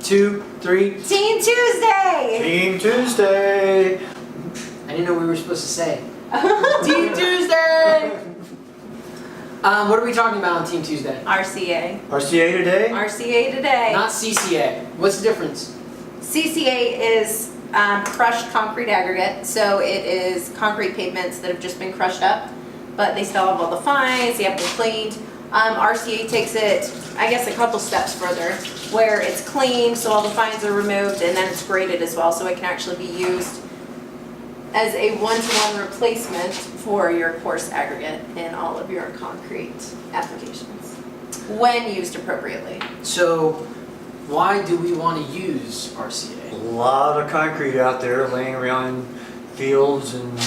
2, 3. Teen Tuesday! Team Tuesday! I didn't know we were supposed to say. Team Tuesday! What are we talking about on Team Tuesday? RCA. RCA today? RCA today. Not CCA. What's the difference? CCA is crushed concrete aggregate, so it is concrete pavements that have just been crushed up, but they still have all the fines, they have been cleaned. RCA takes it, I guess, a couple steps further, where it's cleaned, so all the fines are removed, and then it's graded as well, so it can actually be used as a one-to-one replacement for your coarse aggregate in all of your concrete applications, when used appropriately. So, why do we want to use RCA? A lot of concrete out there laying around fields and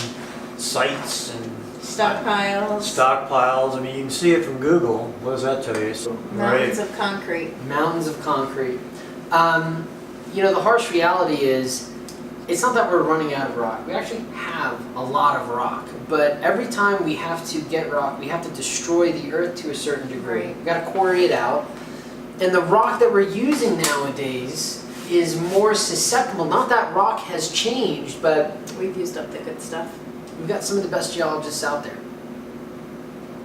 sites and Stockpiles. I mean, you can see it from Google. What does that tell you? So, Mountains of concrete. Mountains of concrete. You know, the harsh reality is, it's not that we're running out of rock. We actually have a lot of rock. But every time we have to get rock, we have to destroy the earth to a certain degree. We've got to quarry it out. And the rock that we're using nowadays is more susceptible. Not that rock has changed, but We've used up the good stuff. we've got some of the best geologists out there.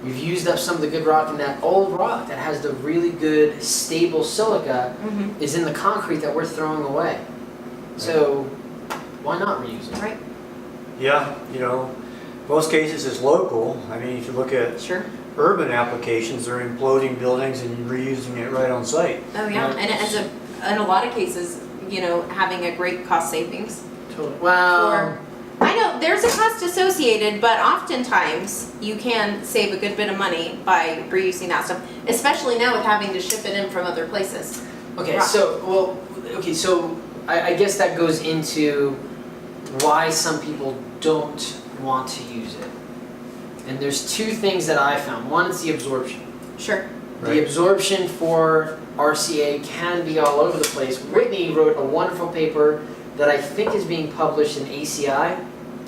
We've used up some of the good rock, and that old rock that has the really good, stable silica is in the concrete that we're throwing away. So, why not reuse it? Right? yeah, you know, most cases it's local. I mean, if you look at Sure. urban applications, they're imploding buildings and reusing it right on site. Oh yeah, and it ends up, in a lot of cases, you know, having a great cost savings. Totally. Wow. I know there's a cost associated, but oftentimes you can save a good bit of money by reusing that stuff, especially now with having to ship it in from other places. Okay, Rock. so I guess that goes into why some people don't want to use it. And there's two things that I found. One is the absorption. Sure. Right. The absorption for RCA can be all over the place. Whitney wrote a wonderful paper that I think is being published in ACI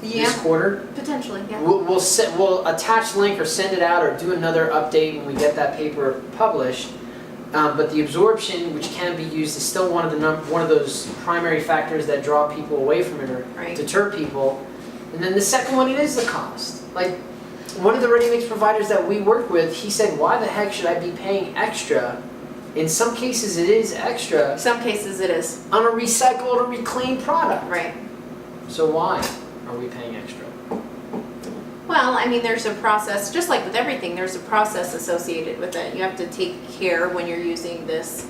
this Yeah, quarter. potentially, yeah. We'll attach the link or send it out or do another update when we get that paper published. But the absorption, which can be used, is still one of those primary factors that draw people away from it or Right. deter people. And then the second one, it is the cost. Like one of the ready-mix providers that we work with, he said, "Why the heck should I be paying extra?" In some cases, it is extra Some cases it is. on a recycled or reclaimed product. Right. So why are we paying extra? Well, I mean, there's a process, just like with everything, there's a process associated with it. You have to take care when you're using this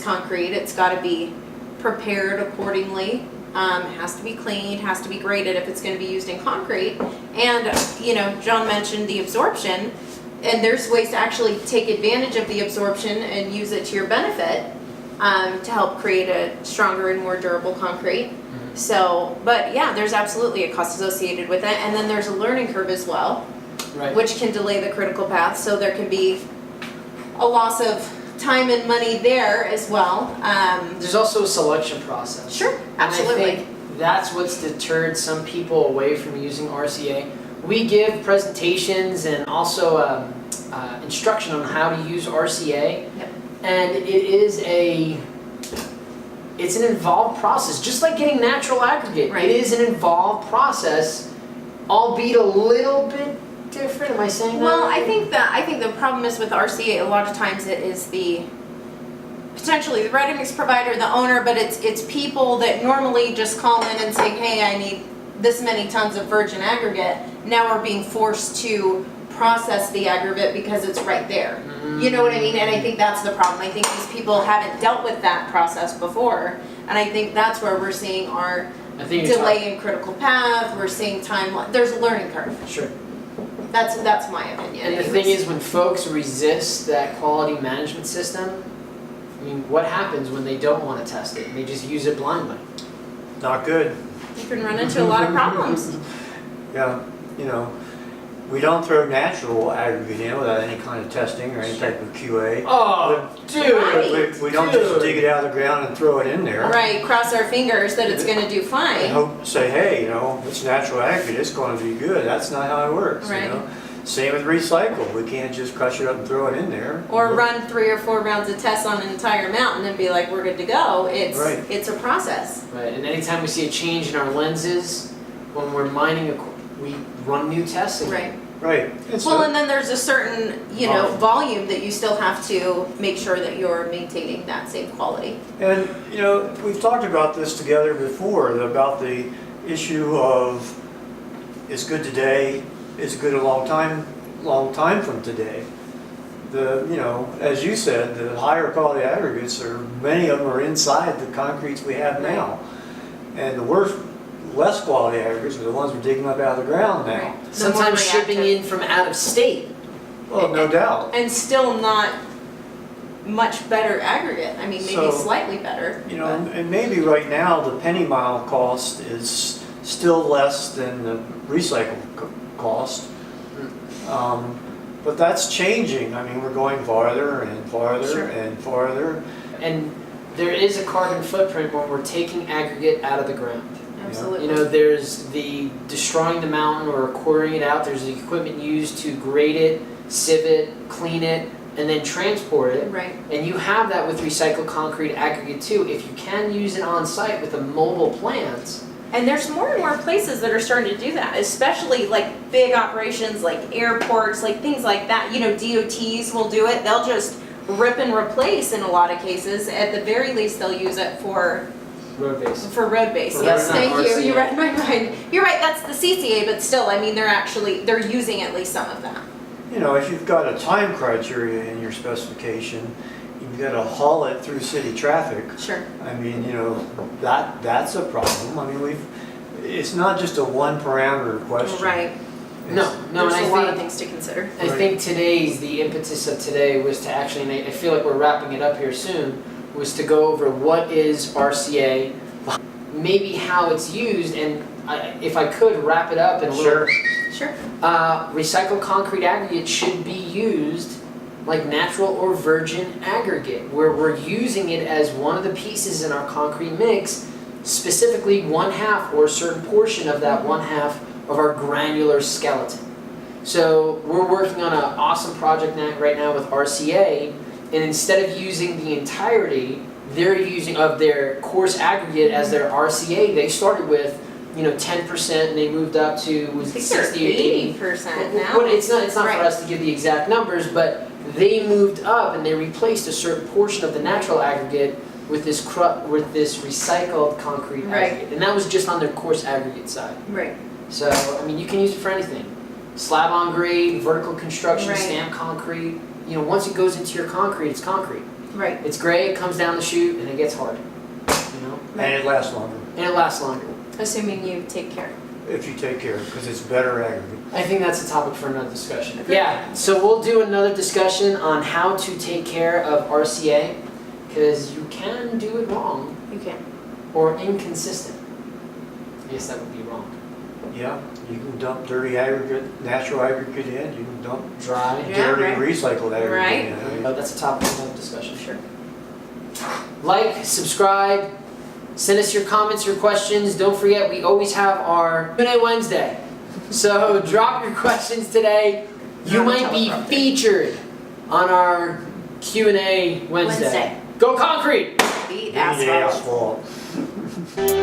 concrete. It's got to be prepared accordingly. It has to be cleaned, has to be graded if it's going to be used in concrete. And, you know, John mentioned the absorption, and there's ways to actually take advantage of the absorption and use it to your benefit to help create a stronger and more durable concrete. So, but yeah, there's absolutely a cost associated with it. And then there's a learning curve as well, Right. which can delay the critical path. So there can be a loss of time and money there as well. There's also a selection process. Sure, And I absolutely. think that's what's deterred some people away from using RCA. We give presentations and also instruction on how to use RCA. Yep. And it's an involved process, just like getting natural aggregate. Right. It is an involved process, albeit a little bit different. Am I saying that? Well, right? I think the problem is with RCA, a lot of times it is potentially the ready-mix provider, the owner, but it's people that normally just call in and say, hey, I need this many tons of virgin aggregate. Now we're being forced to process the aggregate because it's right there. You know what I mean? And I think that's the problem. I think these people haven't dealt with that process before, and I think that's where we're seeing our I think you're delay in critical path. We're seeing time. There's a learning curve. Sure. That's my opinion. And the thing is, when folks resist that quality management system, I mean, what happens when they don't want to test it and they just use it blindly? Not good. you can run into a lot of problems. Yeah, you know, we don't throw natural aggregate in without any kind of testing or any type of QA. Oh, dude! Right. We don't just dig it out of the ground and throw it in there. Right, cross our fingers that it's going to do And fine. hope, say, hey, you know, it's natural aggregate, it's going to be good. That's not how it works, Right. you know. Same with recycle, we can't just crush it up and throw it in there. Or run 3 or 4 rounds of tests on an entire mountain and be like, we're good to go. Right. It's a process. Right, and anytime we see a change in our lenses, when we're mining, we run new tests again. Right. Right. And so- Well, and then there's a certain, volume that you still have to make sure that you're maintaining that same quality. And, we've talked about this together before, about the issue of it's good today, it's good a long time from today. As you said, the higher quality aggregates many of them are inside the concretes we have now. And the less quality aggregates are the ones we're digging up out of the ground now. Right. The Sometimes more shipping reactive. in from out of state. Well, no doubt. And still not much better aggregate. I mean, maybe So, slightly better. but- And maybe right now the penny mile cost is still less than the recycled cost. But that's changing. I mean, we're going farther and farther Sure. and farther. And there is a carbon footprint when we're taking aggregate out of the ground. Absolutely. There's the destroying the mountain or quarrying it out. There's the equipment used to grade it, sieve it, clean it, and then transport it. Right. And you have that with recycled concrete aggregate too. If you can use it on site with a mobile plant. And there's more and more places that are starting to do that, especially like big operations like airports, like things like that. DOTs will do it. They'll just rip and replace in a lot of cases. At the very least, they'll use it for Road base. road base. For Yes, road, thank not you. RCA. You read my mind. You're right, that's the CCA, but still, I mean, they're using at least some of that. If you've got a time criteria in your specification, you've got to haul it through city traffic. Sure. I mean, that's a problem. I mean, it's not just a one parameter question. Right. No, and There's I a lot of think things to consider. I think the impetus of today was to actually, and I feel like we're wrapping it up here soon, was to go over what is RCA, maybe how it's used, and if I could wrap it up in a little. Sure. Sure. Recycled concrete aggregate should be used like natural or virgin aggregate, where we're using it as one of the pieces in our concrete mix, specifically 1/2 or a certain portion of that 1/2 of our granular skeleton. So we're working on an awesome project right now with RCA, and instead of using the entirety, they're using of their coarse aggregate as their RCA. They started with 10%, and they moved up to I think 60 or they're 80. 80% now. Well, it's not Right. for us to give the exact numbers, but they moved up and they replaced a certain portion of the natural aggregate with this recycled concrete Right. aggregate, and that was just on their coarse aggregate side. Right. So I mean, you can use it for anything: slab on grade, vertical construction, Right. stamped concrete. Once it goes into your concrete, it's concrete. Right. It's gray, it comes down the chute, and it gets hard. And it lasts longer And it lasts longer. Assuming you take care. if you take care of it, because it's better aggregate. I think that's a topic for another discussion. Okay. Yeah, so we'll do another discussion on how to take care of RCA, because you can do it wrong You can. or inconsistent. I guess that would be wrong. Yeah, you can dump dirty aggregate, natural aggregate in, you can dump Dry. Yeah, dirty right. recycled aggregate Right. in. I mean, That's a topic for another discussion. Sure. Like, subscribe, send us your comments, your questions. Don't forget, we always have our Q&A Wednesday. So drop your questions today. You Not a might be teleprompter. featured on our Q&A Wednesday. Wednesday. Go Concrete! Beat Dirty asphalt. asphalt.